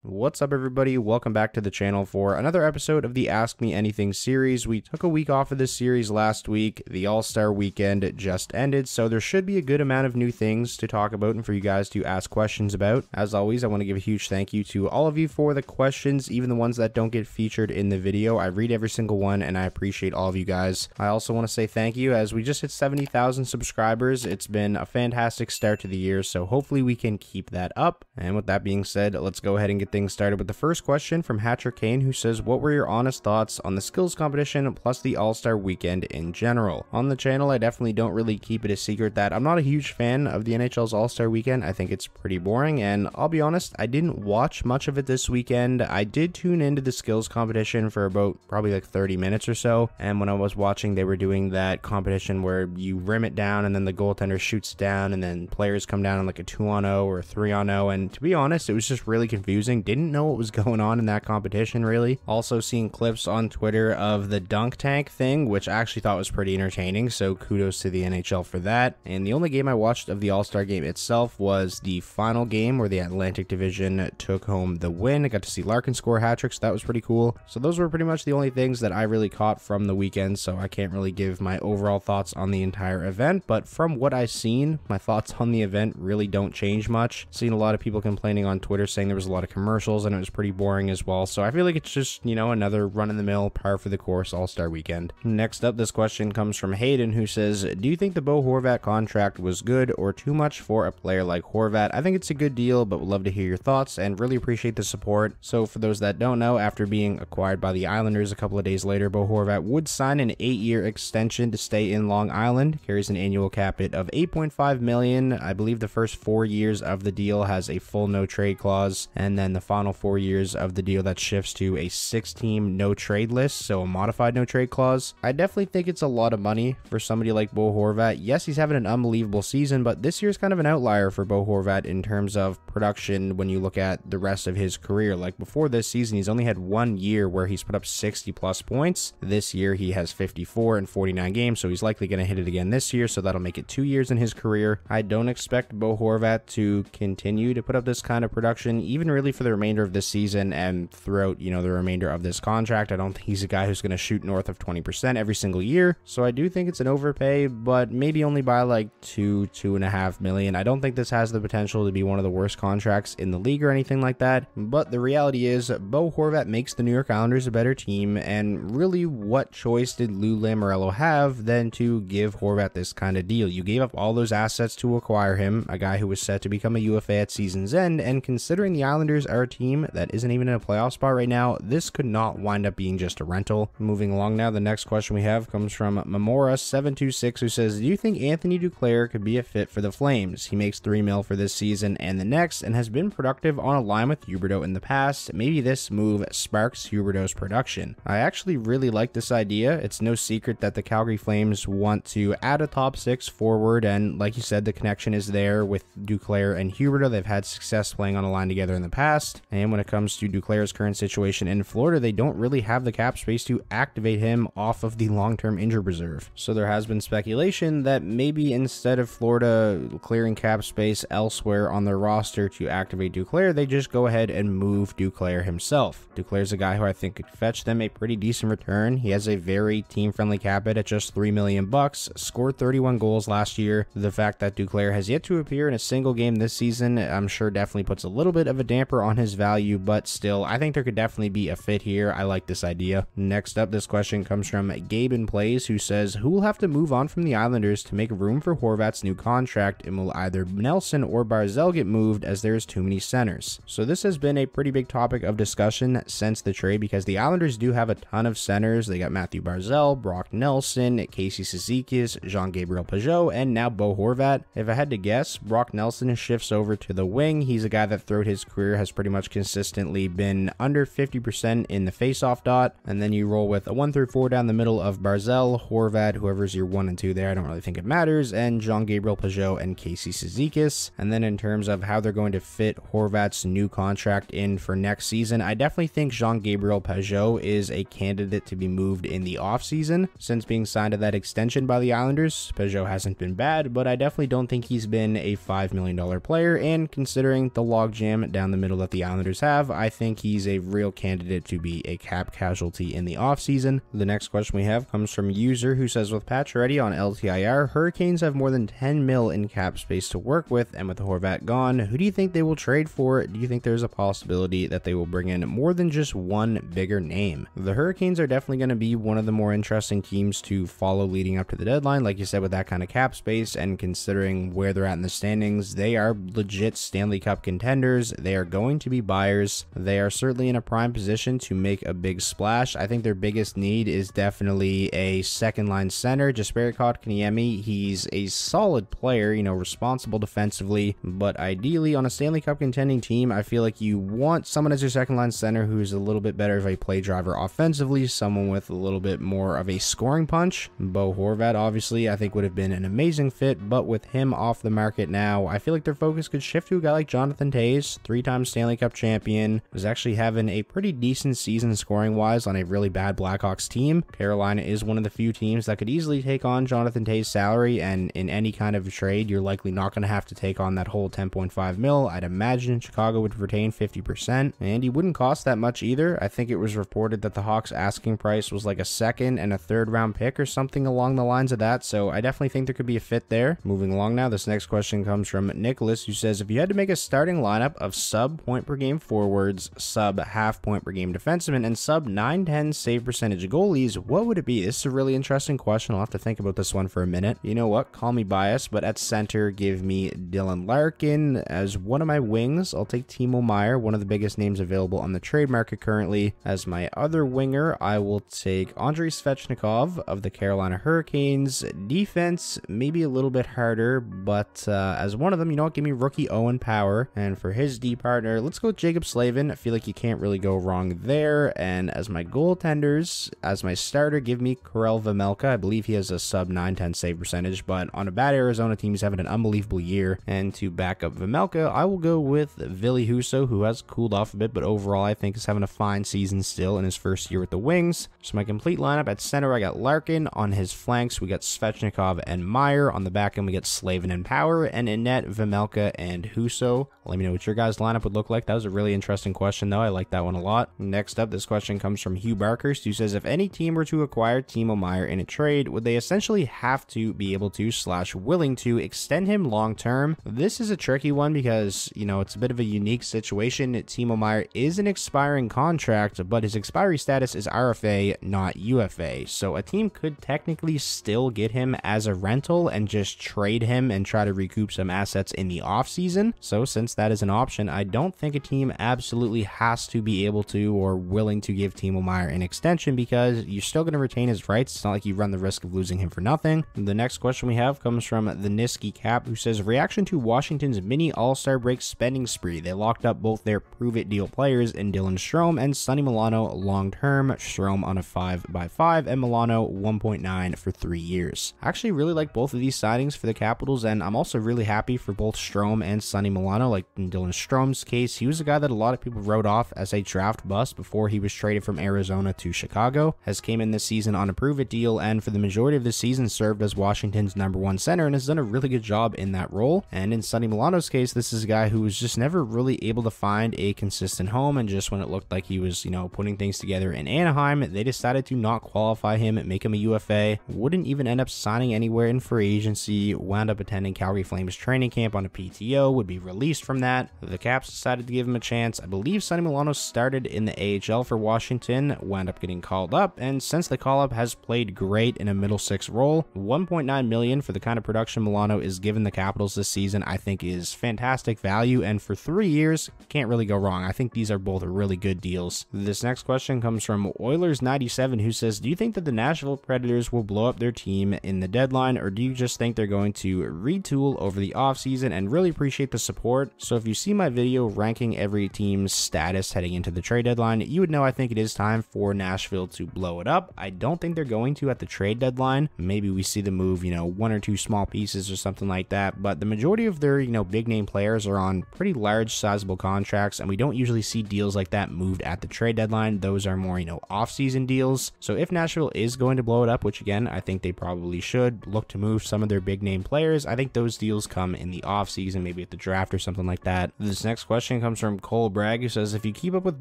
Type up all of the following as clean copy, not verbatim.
What's up, everybody? Welcome back to the channel for another episode of the Ask Me Anything series. We took a week off of this series last week. The All-Star weekend just ended, so there should be a good amount of new things to talk about and for you guys to ask questions about. As always, I want to give a huge thank you to all of you for the questions, even the ones that don't get featured in the video. I read every single one, and I appreciate all of you guys. I also want to say thank you as we just hit 70,000 subscribers. It's been a fantastic start to the year, so hopefully we can keep that up. And with that being said, let's go ahead and get things started with the first question from Hatcher Kane, who says, what were your honest thoughts on the skills competition plus the All-Star weekend in general? On the channel, I definitely don't really keep it a secret that I'm not a huge fan of the NHL's All-Star weekend. I think it's pretty boring, and I'll be honest, I didn't watch much of it this weekend. I did tune into the skills competition for about probably like 30 minutes or so, and when I was watching, they were doing that competition where you rim it down and then the goaltender shoots down and then players come down on like a 2-on-0 or a 3-on-0, and to be honest, it was just really confusing. Didn't know what was going on in that competition, really. Also seeing clips on Twitter of the dunk tank thing, which I actually thought was pretty entertaining, so kudos to the NHL for that. And the only game I watched of the All-Star game itself was the final game where the Atlantic Division took home the win. I got to see Larkin score hat tricks, so that was pretty cool. So those were pretty much the only things that I really caught from the weekend, so I can't really give my overall thoughts on the entire event, but from what I've seen, my thoughts on the event really don't change much. Seen a lot of people complaining on Twitter saying there was a lot of commercials and it was pretty boring as well, so I feel like it's just, you know, another run-in-the-mill, par for the course All-Star weekend. Next up, this question comes from Hayden, who says, do you think the Bo Horvat contract was good or too much for a player like Horvat? I think it's a good deal, but would love to hear your thoughts and really appreciate the support. So for those that don't know, after being acquired by the Islanders a couple of days later, Bo Horvat would sign an 8-year extension to stay in Long Island, carries an annual cap hit of $8.5 million. I believe the first 4 years of the deal has a full no-trade clause, and then the final 4 years of the deal that shifts to a 6-team no-trade list, so a modified no-trade clause. I definitely think it's a lot of money for somebody like Bo Horvat. Yes, he's having an unbelievable season, but this year's kind of an outlier for Bo Horvat in terms of production when you look at the rest of his career. Like before this season, he's only had 1 year where he's put up 60+ points. This year, he has 54 in 49 games, so he's likely going to hit it again this year, so that'll make it 2 years in his career. I don't expect Bo Horvat to continue to put up this kind of production, even really for the remainder of this season and throughout, you know, the remainder of this contract. I don't think he's a guy who's going to shoot north of 20% every single year, so I do think it's an overpay, but maybe only by like $2.5 million. I don't think this has the potential to be one of the worst contracts in the league or anything like that, but the reality is Bo Horvat makes the New York Islanders a better team, and really what choice did Lou Lamoriello have than to give Horvat this kind of deal? You gave up all those assets to acquire him, a guy who was set to become a UFA at season's end, and considering the Islanders are a team that isn't even in a playoff spot right now, this could not wind up being just a rental. Moving along now, the next question we have comes from Mamora726, who says, do you think Anthony Duclair could be a fit for the Flames? He makes $3 million for this season and the next, and has been productive on a line with Huberdeau in the past. Maybe this move sparks Huberdeau's production. I actually really like this idea. It's no secret that the Calgary Flames want to add a top 6 forward, and like you said, the connection is there with Duclair and Huberdeau. They've had success playing on a line together in the past, and when it comes to Duclair's current situation in Florida, they don't really have the cap space to activate him off of the long-term injured reserve. So there has been speculation that maybe instead of Florida clearing cap space elsewhere on their roster to activate Duclair, they just go ahead and move Duclair himself. Duclair's a guy who I think could fetch them a pretty decent return. He has a very team-friendly cap hit at just $3 million, scored 31 goals last year. The fact that Duclair has yet to appear in a single game this season, I'm sure definitely puts a little bit of a damper on his value, but still, I think there could definitely be a fit here. I like this idea. Next up, this question comes from Gabe in Plays, who says, who will have to move on from the Islanders to make room for Horvat's new contract, and will either Nelson or Barzal get moved as there's too many centers? So this has been a pretty big topic of discussion since the trade, because the Islanders do have a ton of centers. They got Matthew Barzal, Brock Nelson, Casey Cizikas, Jean-Gabriel Pageau, and now Bo Horvat. If I had to guess, Brock Nelson shifts over to the wing. He's a guy that throughout his career has pretty much consistently been under 50% in the faceoff dot, and then you roll with a 1 through 4 down the middle of Barzal, Horvat, whoever's your 1 and 2 there, I don't really think it matters, and Jean-Gabriel Pageau and Casey Cizikas. And then in terms of how they're going to fit Horvat's new contract in for next season, I definitely think Jean-Gabriel Pageau is a candidate to be moved in the offseason. Since being signed to that extension by the Islanders, Pageau hasn't been bad, but I definitely don't think he's been a $5 million player, and considering the logjam down the middle that the the Islanders have, I think he's a real candidate to be a cap casualty in the offseason. The next question we have comes from User, who says, with Pacioretty on LTIR, Hurricanes have more than 10 mil in cap space to work with, and with Horvat gone, who do you think they will trade for? Do you think there's a possibility that they will bring in more than just one bigger name? The Hurricanes are definitely going to be one of the more interesting teams to follow leading up to the deadline. Like you said, with that kind of cap space, and considering where they're at in the standings, they are legit Stanley Cup contenders. They are going to be buyers. They are certainly in a prime position to make a big splash. I think their biggest need is definitely a second line center. Jesperi Kotkaniemi, he's a solid player, you know, responsible defensively, but ideally on a Stanley Cup contending team, I feel like you want someone as your second line center who's a little bit better of a play driver offensively, someone with a little bit more of a scoring punch. Bo Horvat, obviously, I think would have been an amazing fit, but with him off the market now, I feel like their focus could shift to a guy like Jonathan Toews, 3-time Stanley Cup champion, was actually having a pretty decent season scoring-wise on a really bad Blackhawks team. Carolina is one of the few teams that could easily take on Jonathan Toews' salary, and in any kind of trade, you're likely not going to have to take on that whole 10.5 mil. I'd imagine Chicago would retain 50%, and he wouldn't cost that much either. I think it was reported that the Hawks' asking price was like a second and a third round pick or something along the lines of that, so I definitely think there could be a fit there. Moving along now, this next question comes from Nicholas, who says, if you had to make a starting lineup of sub point per game forwards, sub half point per game defensemen, and sub 9-10 save percentage goalies, what would it be? This is a really interesting question. I'll have to think about this one for a minute. You know what? Call me biased, but at center, give me Dylan Larkin. As one of my wings, I'll take Timo Meier, one of the biggest names available on the trade market currently. As my other winger, I will take Andrei Svechnikov of the Carolina Hurricanes. Defense, maybe a little bit harder, but as one of them, you know what? Give me rookie Owen Power. And for his D partner, let's go with Jacob Slavin. I feel like you can't really go wrong there. And as my goaltenders, as my starter, give me Karel Vejmelka. I believe he has a sub 9-10 save percentage, but on a bad Arizona team, he's having an unbelievable year. And to back up Vejmelka, I will go with Ville Husso, who has cooled off a bit, but overall I think is having a fine season still in his first year with the Wings. So my complete lineup at center, I got Larkin. On his flanks, we got Svechnikov and Meier. On the back end, we got Slavin and Power. And in net, Vejmelka and Husso. Let me know what your guys' lineup would look like. That was a really interesting question, though. I like that one a lot. Next up, this question comes from Hugh Barkhurst, who says, if any team were to acquire Timo Meier in a trade, would they essentially have to be able to / willing to extend him long term? This is a tricky one because, you know, it's a bit of a unique situation. Timo Meier is an expiring contract, but his expiry status is RFA, not UFA. So a team could technically still get him as a rental and just trade him and try to recoup some assets in the offseason. So since that is an option, I don't think a team absolutely has to be able to or willing to give Timo Meier an extension, because you're still going to retain his rights. It's not like you run the risk of losing him for nothing. The next question we have comes from the Niski Cap, who says, reaction to Washington's mini all-star break spending spree. They locked up both their prove-it deal players in Dylan Strome and Sonny Milano long-term. Strome on a 5x5 and Milano 1.9 for 3 years. I actually really like both of these signings for the Capitals, and I'm also really happy for both Strome and Sonny Milano. Like in Dylan Strome's case, he was a guy that a lot of people wrote off as a draft bust before he was traded from Arizona to Chicago, has came in this season on a prove-it deal, and for the majority of the season served as Washington's #1 center and has done a really good job in that role. And in Sonny Milano's case, this is a guy who was just never really able to find a consistent home, and just when it looked like he was, you know, putting things together in Anaheim, they decided to not qualify him, make him a UFA, wouldn't even end up signing anywhere in free agency, wound up attending Calgary Flames training camp on a PTO, would be released from that. The Caps decided to give him a chance. I believe Sonny Milano started in the AHL for Washington, wound up getting called up, and since the call-up has played great in a middle six role. $1.9 million for the kind of production Milano is given the Capitals this season, I think is fantastic value, and for 3 years, can't really go wrong. I think these are both really good deals. This next question comes from Oilers97, who says, do you think that the Nashville Predators will blow up their team in the deadline, or do you just think they're going to retool over the offseason? And really appreciate the support. So if you see my video ranking every team's status heading into the trade deadline, you would know I think it is time for Nashville to blow it up. I don't think they're going to at the trade deadline. Maybe we see them move, you know, 1 or 2 small pieces or something like that, but the majority of their, you know, big name players are on pretty large sizable contracts, and we don't usually see deals like that moved at the trade deadline. Those are more, you know, off-season deals. So if Nashville is going to blow it up, which again I think they probably should look to move some of their big name players, I think those deals come in the off-season, maybe at the draft or something like that. This next question comes from Cole Bragg, who says, if you keep up with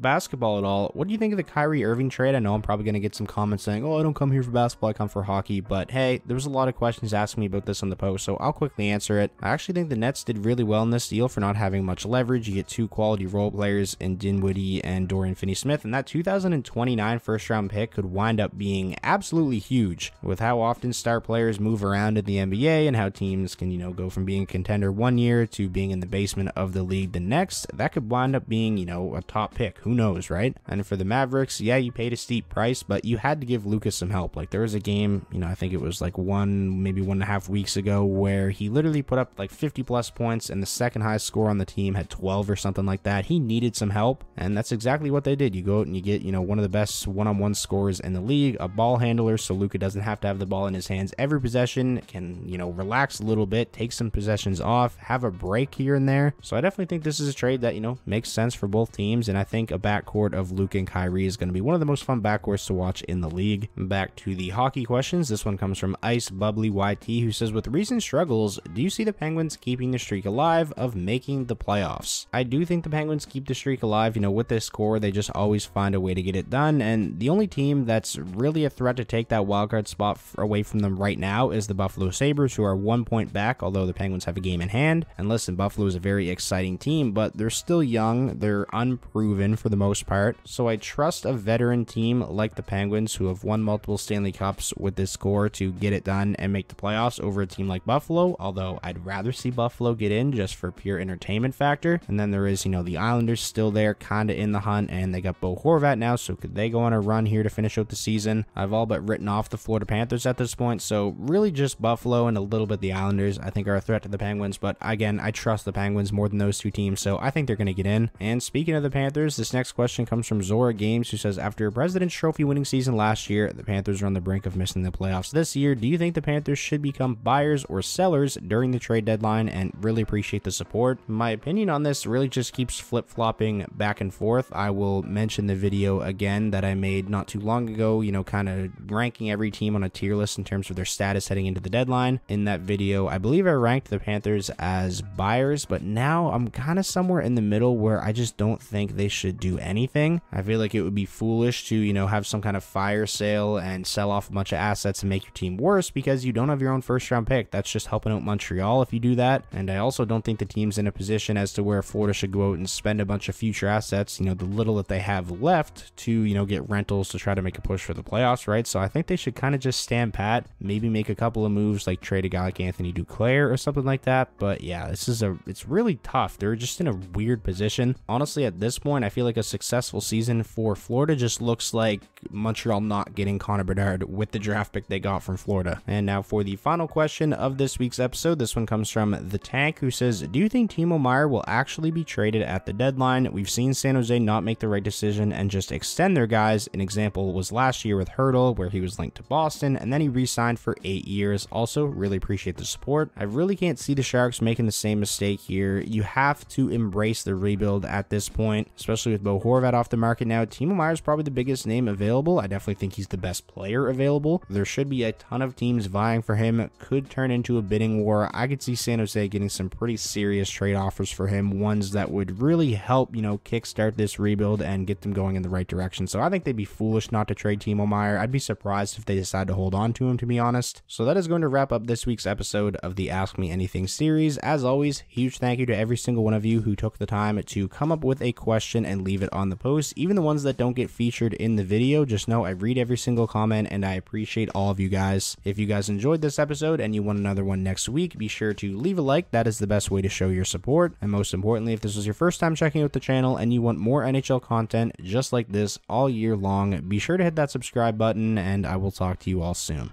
basketball at all, what do you think of the Kyrie Irving trade? I know I'm probably going to get some comments saying, oh, I don't come here for basketball, I come for hockey. But hey, there was a lot of questions asking me about this on the post, so I'll quickly answer it. I actually think the Nets did really well in this deal for not having much leverage. You get two quality role players in Dinwiddie and Dorian Finney-Smith, and that 2029 first-round pick could wind up being absolutely huge. With how often star players move around in the NBA and how teams can, go from being a contender one year to being in the basement of the league the next, that could wind up being, a top pick. Who knows, right? And for the Mavericks, yeah, you paid a steep price, but you had to give Lucas some help. Like, there was a game, I think it was like maybe 1.5 weeks ago, where he literally put up like 50 plus points, and the second highest score on the team had 12 or something like that. He needed some help, and that's exactly what they did. You go out and you get, one of the best one-on-one scorers in the league, a ball handler, so Luka doesn't have to have the ball in his hands every possession, can, relax a little bit, take some possessions off, have a break here and there. So I definitely think this is a trade that, makes sense for both teams, and I think a backcourt of Luka and Kyrie is going to be one of the most fun backcourts to watch in the league. Back to the hockey questions. This one comes from Ice Bubbly YT, who says, with recent struggles, do you see the Penguins keeping the streak alive of making the playoffs? I do think the Penguins keep the streak alive. With this core, they just always find a way to get it done, and the only team that's really a threat to take that wildcard spot away from them right now is the Buffalo Sabres, who are 1 point back, although the Penguins have a game in hand. And listen, Buffalo is a very exciting team, but they're still young, they're unproven for the most part, so I trust a veteran team like the Penguins, who have won multiple Stanley Cups with this core, to get it done and make the playoffs over a team like Buffalo, although I'd rather see Buffalo get in just for pure entertainment factor. And then there is, the Islanders still there, kind of in the hunt, and they got Bo Horvat now, so could they go on a run here to finish out the season? I've all but written off the Florida Panthers at this point, so really just Buffalo and a little bit the Islanders I think are a threat to the Penguins, but again, I trust the Penguins more than those two teams, so I think they're going to get in. And speaking of the Panthers, this next question comes from Zora Games, who says, after a President's Trophy winning season last year, the Panthers are on the brink of missing the playoffs this year. Do you think the Panthers should become buyers or sellers during the trade deadline? And really appreciate the support. My opinion on this really just keeps flip-flopping back and forth. I will mention the video again that I made not too long ago, kind of ranking every team on a tier list in terms of their status heading into the deadline. In that video, I believe I ranked the Panthers as buyers, but now I'm kind of somewhere in the middle where I just don't think they should do anything. I feel like it would be foolish to, have some kind of fire sale and sell off a bunch of assets and make your team worse because you don't have your own first round pick. That's just helping out Montreal if you do that. And I also don't think the team's in a position as to where Florida should go out and spend a bunch of future assets, the little that they have left to, get rentals to try to make a push for the playoffs, right? So I think they should kind of just stand pat, maybe make a couple of moves like trade a guy like Anthony Duclair or something like that. But yeah, it's really tough. They're just in a weird position. Honestly, at this point, I feel like a successful season for Florida just looks like Montreal not getting Connor Bedard with the draft pick they got from Florida. And now for the final question of this week's episode, this one comes from The Tank, who says, do you think Timo Meier will actually be traded at the deadline? We've seen San Jose not make the right decision and just extend their guys. An example was last year with Hertl, where he was linked to Boston and then he re-signed for 8 years. Also, really appreciate the support. I really can't see the Sharks making the same mistake here. You have to embrace the rebuild at this point, especially with Bo Horvat off the market now. Timo Meier is probably the biggest name available. I definitely think he's the best player available. There should be a ton of teams vying for him. It could turn into a bidding war. I could see San Jose getting some pretty serious trade offers for him, ones that would really help, kickstart this rebuild and get them going in the right direction. So I think they'd be foolish not to trade Timo Meier. I'd be surprised if they decide to hold on to him, to be honest. So that is going to wrap up this week's episode of the Ask Me Anything series. As always, huge thank you to every single one of you who took the time to come up with a question and leave it on the post. Even the ones that don't get featured in the video, just know I read every single comment and I appreciate all of you guys. If you guys enjoyed this episode and you want another one next week, be sure to leave a like. That is the best way to show your support. And most importantly, if this was your first time checking out the channel and you want more NHL content just like this all year long, be sure to hit that subscribe button and I will talk to you all soon.